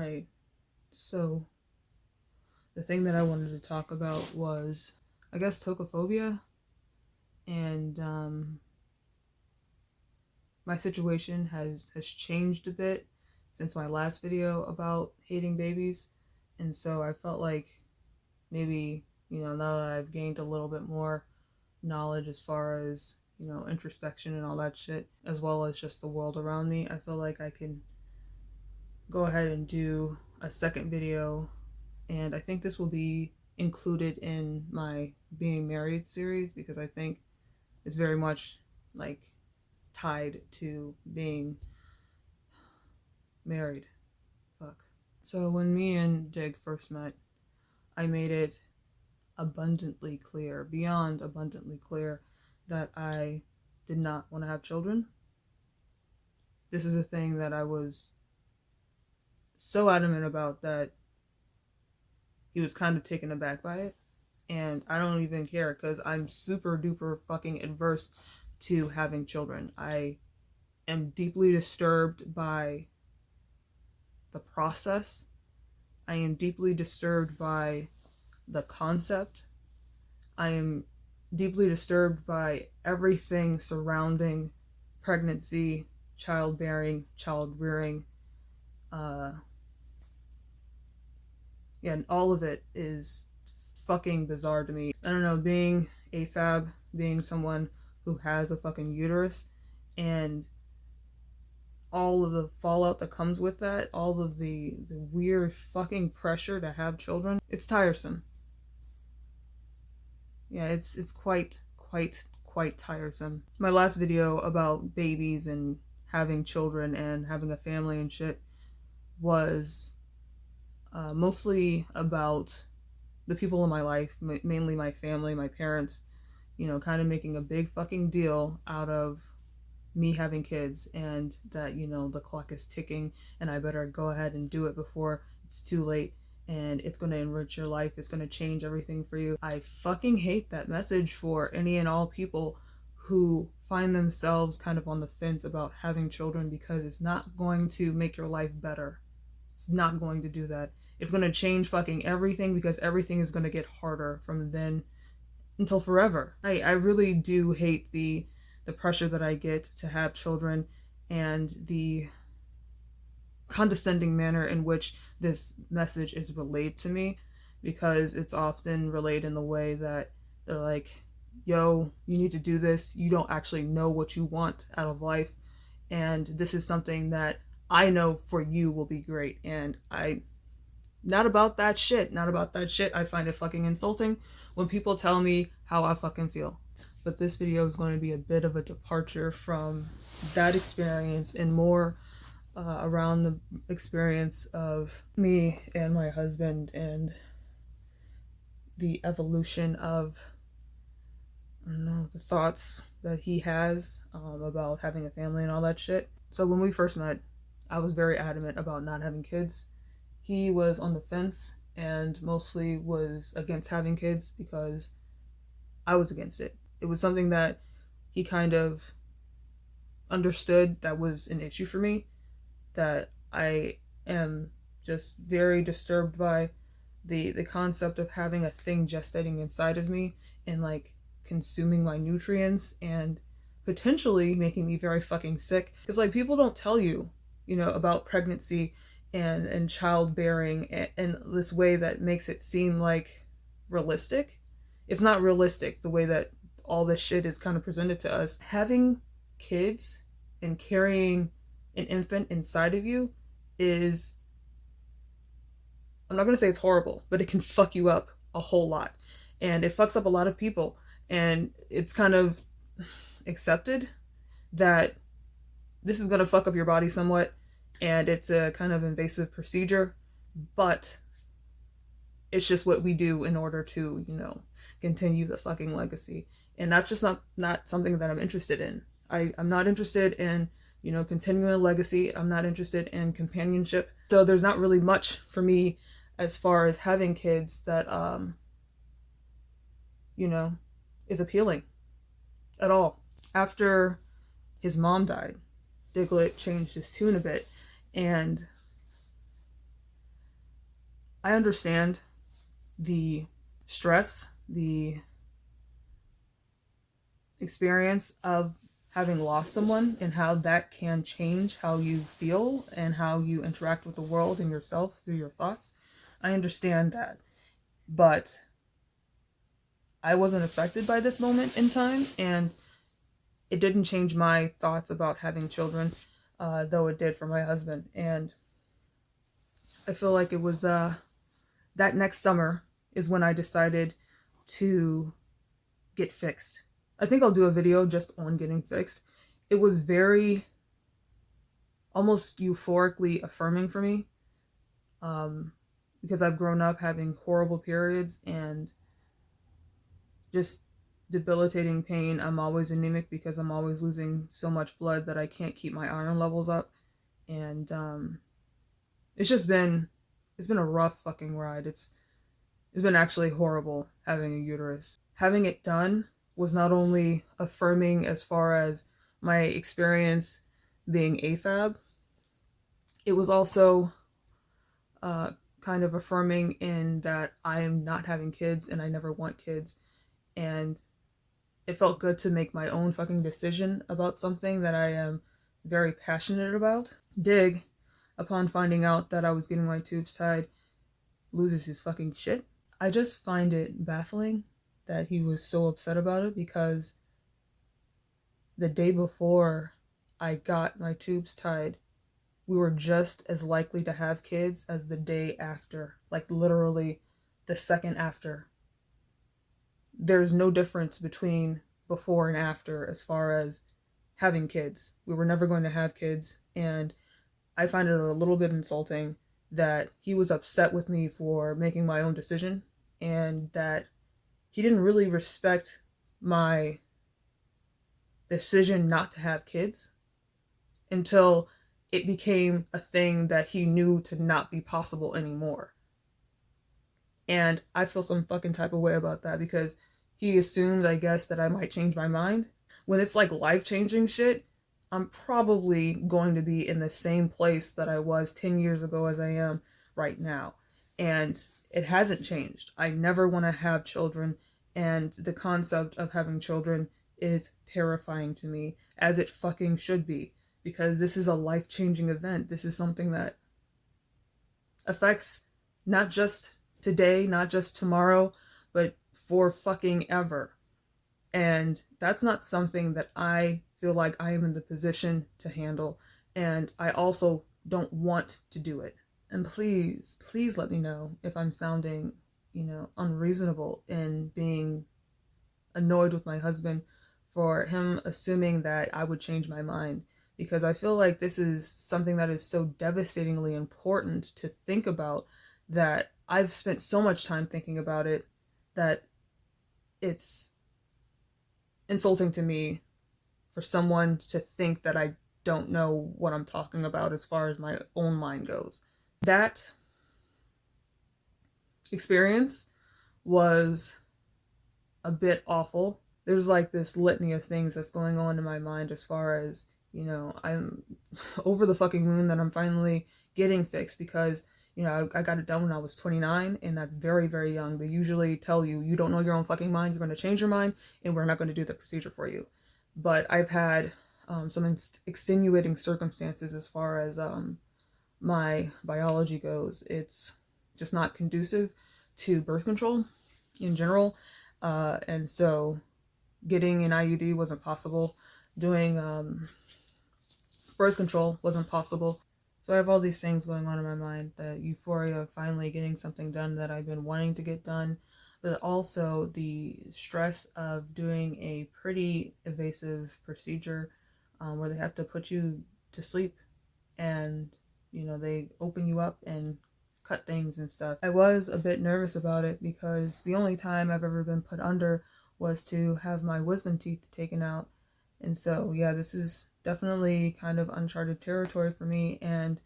Alright, so the thing that I wanted to talk about was, I guess, tokophobia, and my situation has changed a bit since my last video about hating babies, and so I felt like maybe, now that I've gained a little bit more knowledge as far as, introspection and all that shit, as well as just the world around me, I feel like I can go ahead and do a second video, and I think this will be included in my being married series because I think it's very much like tied to being married. Fuck. So when me and Dig first met, I made it abundantly clear, beyond abundantly clear, that I did not want to have children. This is a thing that I was so adamant about that he was kind of taken aback by it. And I don't even care because I'm super duper fucking adverse to having children. I am deeply disturbed by the process. I am deeply disturbed by the concept. I am deeply disturbed by everything surrounding pregnancy, childbearing, child rearing. And all of it is fucking bizarre to me. I don't know, being AFAB, being someone who has a fucking uterus, and all of the fallout that comes with that, all of the weird fucking pressure to have children, it's tiresome. Yeah, it's quite tiresome. My last video about babies and having children and having a family and shit was mostly about the people in my life, mainly my family, my parents, kind of making a big fucking deal out of me having kids, and that, the clock is ticking and I better go ahead and do it before it's too late, and it's going to enrich your life, it's going to change everything for you. I fucking hate that message for any and all people who find themselves kind of on the fence about having children, because it's not going to make your life better. It's not going to do that. It's going to change fucking everything, because everything is going to get harder from then until forever. I really do hate the pressure that I get to have children, and the condescending manner in which this message is relayed to me, because it's often relayed in the way that they're like, yo, you need to do this. You don't actually know what you want out of life, and this is something that I know for you will be great. And not about that shit. I find it fucking insulting when people tell me how I fucking feel. But this video is going to be a bit of a departure from that experience, and more around the experience of me and my husband, and the evolution of, I don't know, the thoughts that he has about having a family and all that shit. So when we first met, I was very adamant about not having kids. He was on the fence and mostly was against having kids because I was against it. It was something that he kind of understood that was an issue for me, that I am just very disturbed by the concept of having a thing gestating inside of me and like consuming my nutrients and potentially making me very fucking sick. Because like, people don't tell you, about pregnancy and childbearing and this way that makes it seem like realistic. It's not realistic the way that all this shit is kind of presented to us. Having kids and carrying an infant inside of you is, I'm not going to say it's horrible, but it can fuck you up a whole lot. And it fucks up a lot of people. And it's kind of accepted that this is going to fuck up your body somewhat, and it's a kind of invasive procedure, but it's just what we do in order to, continue the fucking legacy. And that's just not something that I'm interested in. I'm not interested in, continuing a legacy. I'm not interested in companionship. So there's not really much for me as far as having kids that, is appealing at all. After his mom died, Diglett changed his tune a bit, and I understand the stress, the experience of having lost someone and how that can change how you feel and how you interact with the world and yourself through your thoughts. I understand that. But I wasn't affected by this moment in time, and it didn't change my thoughts about having children, though it did for my husband. And I feel like it was that next summer is when I decided to get fixed. I think I'll do a video just on getting fixed. It was very almost euphorically affirming for me, because I've grown up having horrible periods and just debilitating pain. I'm always anemic because I'm always losing so much blood that I can't keep my iron levels up. And it's just been it's been a rough fucking ride. It's been actually horrible having a uterus. Having it done was not only affirming as far as my experience being AFAB, it was also kind of affirming in that I am not having kids and I never want kids. And it felt good to make my own fucking decision about something that I am very passionate about. Dig, upon finding out that I was getting my tubes tied, loses his fucking shit. I just find it baffling that he was so upset about it, because the day before I got my tubes tied, we were just as likely to have kids as the day after, like literally the second after. There's no difference between before and after as far as having kids. We were never going to have kids, and I find it a little bit insulting that he was upset with me for making my own decision, and that he didn't really respect my decision not to have kids until it became a thing that he knew to not be possible anymore. And I feel some fucking type of way about that, because he assumed, I guess, that I might change my mind. When it's like life-changing shit, I'm probably going to be in the same place that I was 10 years ago as I am right now. And it hasn't changed. I never want to have children, and the concept of having children is terrifying to me, as it fucking should be, because this is a life-changing event. This is something that affects not just today, not just tomorrow, but for fucking ever. And that's not something that I feel like I am in the position to handle. And I also don't want to do it. And please, please let me know if I'm sounding, unreasonable in being annoyed with my husband for him assuming that I would change my mind. Because I feel like this is something that is so devastatingly important to think about, that I've spent so much time thinking about it that it's insulting to me for someone to think that I don't know what I'm talking about as far as my own mind goes. That experience was a bit awful. There's like this litany of things that's going on in my mind as far as, I'm over the fucking moon that I'm finally getting fixed, because I got it done when I was 29, and that's very, very young. They usually tell you, you don't know your own fucking mind, you're going to change your mind, and we're not going to do the procedure for you. But I've had some extenuating circumstances as far as my biology goes. It's just not conducive to birth control in general. And so getting an IUD wasn't possible. Doing birth control wasn't possible. So I have all these things going on in my mind, the euphoria of finally getting something done that I've been wanting to get done, but also the stress of doing a pretty invasive procedure where they have to put you to sleep, and they open you up and cut things and stuff. I was a bit nervous about it, because the only time I've ever been put under was to have my wisdom teeth taken out. And so, yeah, this is definitely kind of uncharted territory for me, and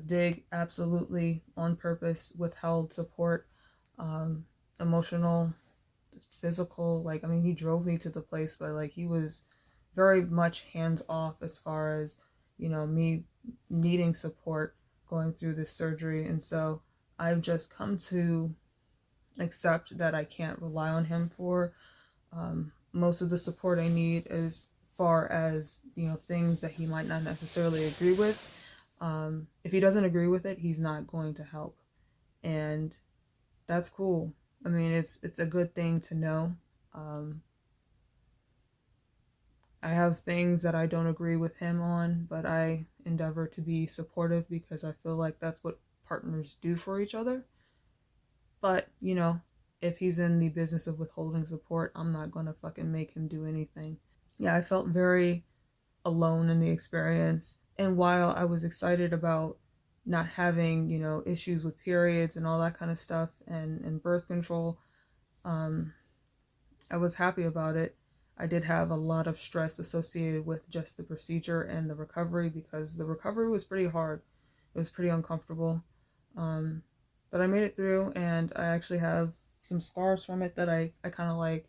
Dig absolutely on purpose withheld support, emotional, physical. Like, I mean, he drove me to the place, but like he was very much hands off as far as me needing support going through this surgery. And so I've just come to accept that I can't rely on him for most of the support I need, as far as, you know, things that he might not necessarily agree with. If he doesn't agree with it, he's not going to help, and that's cool. I mean, it's a good thing to know. Um, I have things that I don't agree with him on, but I endeavor to be supportive because I feel like that's what partners do for each other. But, you know, if he's in the business of withholding support, I'm not gonna fucking make him do anything. Yeah, I felt very alone in the experience. And while I was excited about not having, you know, issues with periods and all that kind of stuff, and birth control, um, I was happy about it. I did have a lot of stress associated with just the procedure and the recovery, because the recovery was pretty hard. It was pretty uncomfortable. Um, but I made it through, and I actually have some scars from it that I kind of like.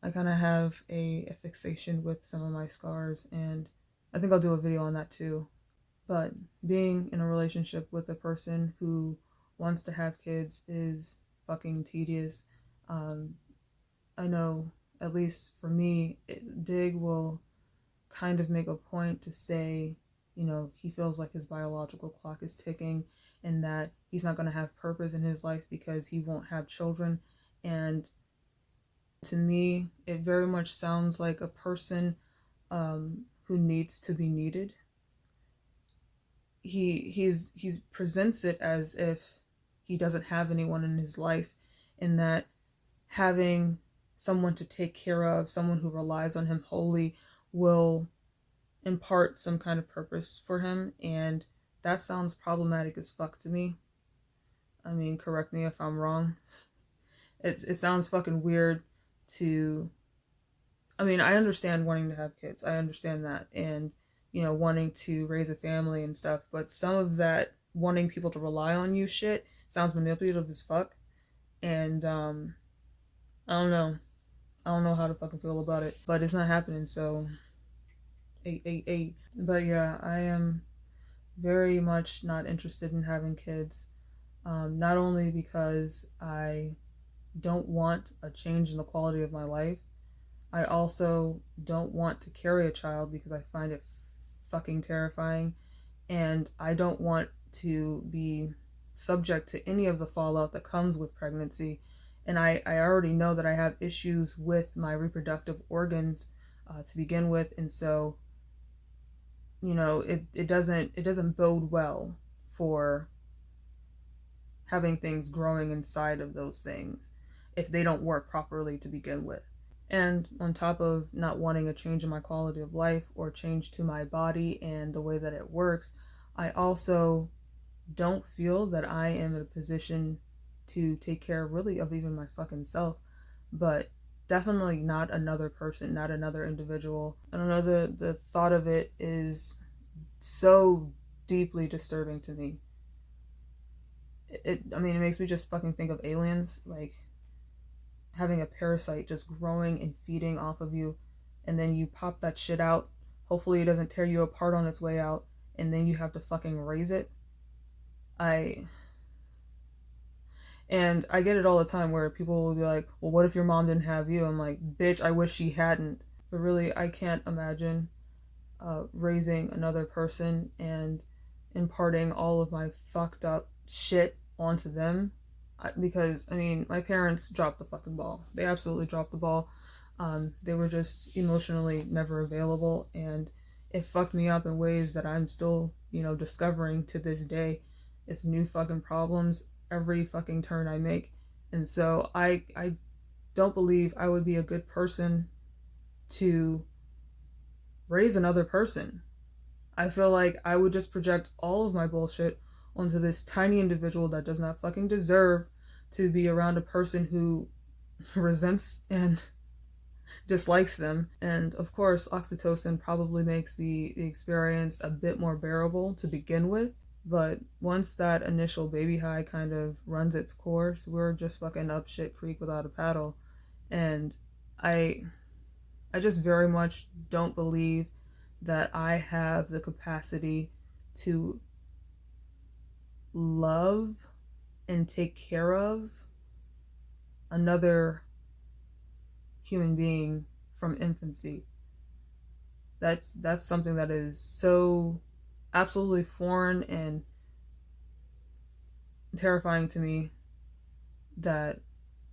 I kind of have a fixation with some of my scars, and I think I'll do a video on that too. But being in a relationship with a person who wants to have kids is fucking tedious. Um, I know, at least for me, Dig will kind of make a point to say, you know, he feels like his biological clock is ticking, and that he's not going to have purpose in his life because he won't have children. And to me, it very much sounds like a person who needs to be needed. He presents it as if he doesn't have anyone in his life, and that having someone to take care of, someone who relies on him wholly, will impart some kind of purpose for him. And that sounds problematic as fuck to me. I mean, correct me if I'm wrong. It sounds fucking weird to, I mean, I understand wanting to have kids. I understand that. And, you know, wanting to raise a family and stuff. But some of that wanting people to rely on you shit sounds manipulative as fuck. And, I don't know. I don't know how to fucking feel about it. But it's not happening, so. Eight. But yeah, I am very much not interested in having kids. Not only because I don't want a change in the quality of my life, I also don't want to carry a child because I find it fucking terrifying, and I don't want to be subject to any of the fallout that comes with pregnancy. And I already know that I have issues with my reproductive organs to begin with, and so, you know, it doesn't bode well for having things growing inside of those things if they don't work properly to begin with. And on top of not wanting a change in my quality of life or change to my body and the way that it works, I also don't feel that I am in a position to take care really of even my fucking self, but definitely not another person, not another individual. I don't know, the thought of it is so deeply disturbing to me. I mean, it makes me just fucking think of aliens, like having a parasite just growing and feeding off of you, and then you pop that shit out. Hopefully it doesn't tear you apart on its way out, and then you have to fucking raise it. I and I get it all the time where people will be like, well, what if your mom didn't have you? I'm like, bitch, I wish she hadn't. But really, I can't imagine raising another person and imparting all of my fucked up shit onto them. Because, I mean, my parents dropped the fucking ball. They absolutely dropped the ball. They were just emotionally never available, and it fucked me up in ways that I'm still, you know, discovering to this day. It's new fucking problems every fucking turn I make. And so I don't believe I would be a good person to raise another person. I feel like I would just project all of my bullshit onto this tiny individual that does not fucking deserve to be around a person who resents and dislikes them. And of course, oxytocin probably makes the experience a bit more bearable to begin with. But once that initial baby high kind of runs its course, we're just fucking up shit creek without a paddle. And I I just very much don't believe that I have the capacity to love and take care of another human being from infancy. That's something that is so absolutely foreign and terrifying to me that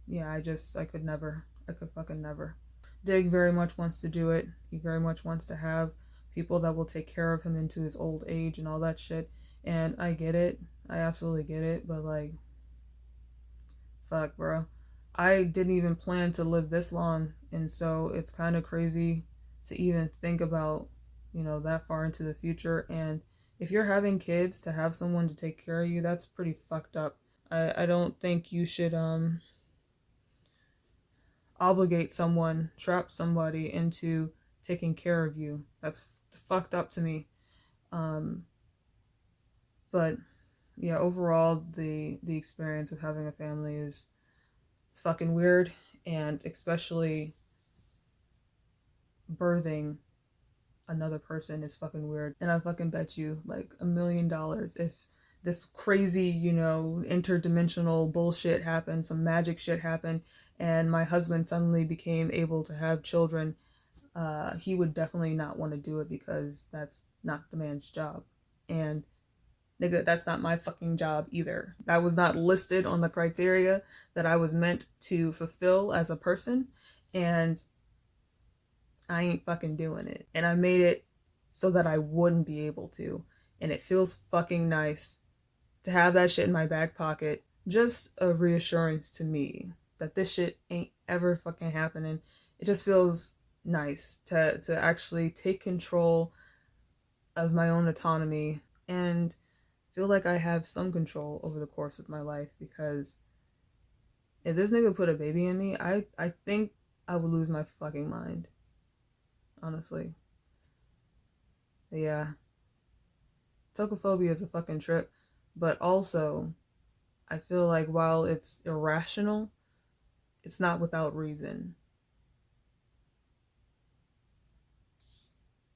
yeah, I could never. I could fucking never. Dig very much wants to do it. He very much wants to have people that will take care of him into his old age and all that shit. And I get it. I absolutely get it. But like, fuck, bro. I didn't even plan to live this long. And so it's kind of crazy to even think about, that far into the future. And if you're having kids, to have someone to take care of you, that's pretty fucked up. I don't think you should obligate someone, trap somebody into taking care of you. That's fucked up to me. Um, but yeah, overall, the experience of having a family is fucking weird, and especially birthing another person is fucking weird. And I fucking bet you like $1 million if this crazy, interdimensional bullshit happened, some magic shit happened, and my husband suddenly became able to have children, he would definitely not want to do it because that's not the man's job. And nigga, that's not my fucking job either. That was not listed on the criteria that I was meant to fulfill as a person. And I ain't fucking doing it. And I made it so that I wouldn't be able to. And it feels fucking nice to have that shit in my back pocket. Just a reassurance to me that this shit ain't ever fucking happening. It just feels nice to actually take control of my own autonomy and feel like I have some control over the course of my life, because if this nigga put a baby in me, I think I would lose my fucking mind. Honestly. But yeah. Tokophobia is a fucking trip. But also, I feel like while it's irrational, it's not without reason.